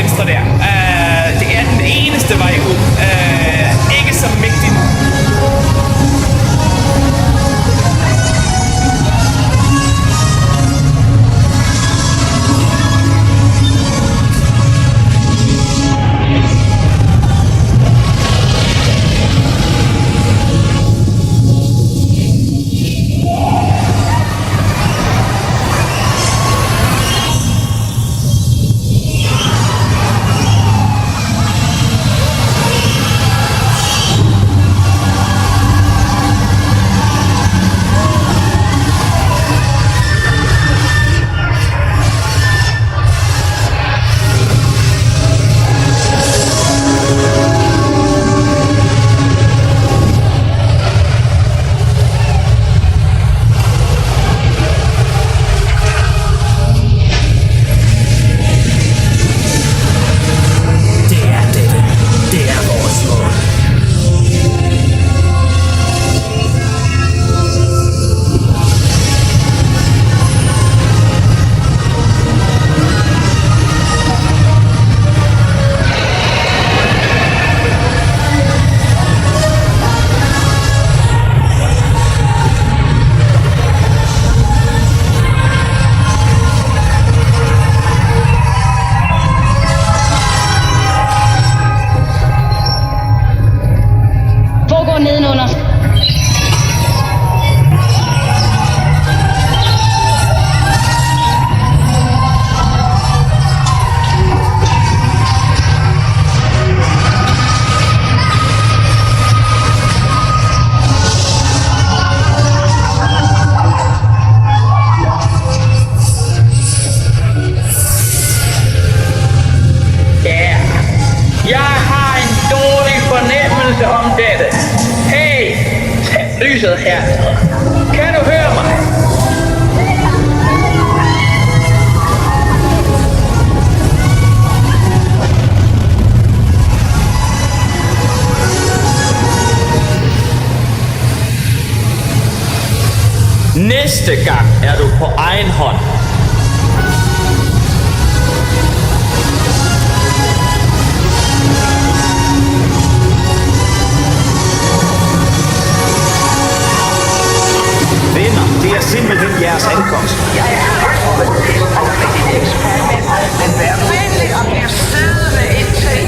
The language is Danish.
venstre der. Det er den eneste vej ud. Ikke så mægtig nu. Nedenunder. Ja, jeg har en dårlig fornemmelse om dette. Hey, tag lyset her. Kan du høre mig? Næste gang er du på egen hånd. Venner, det er simpelthen jeres ankomst. Jeg er med dit eksperiment, men vær venlig og bliv siddende indtil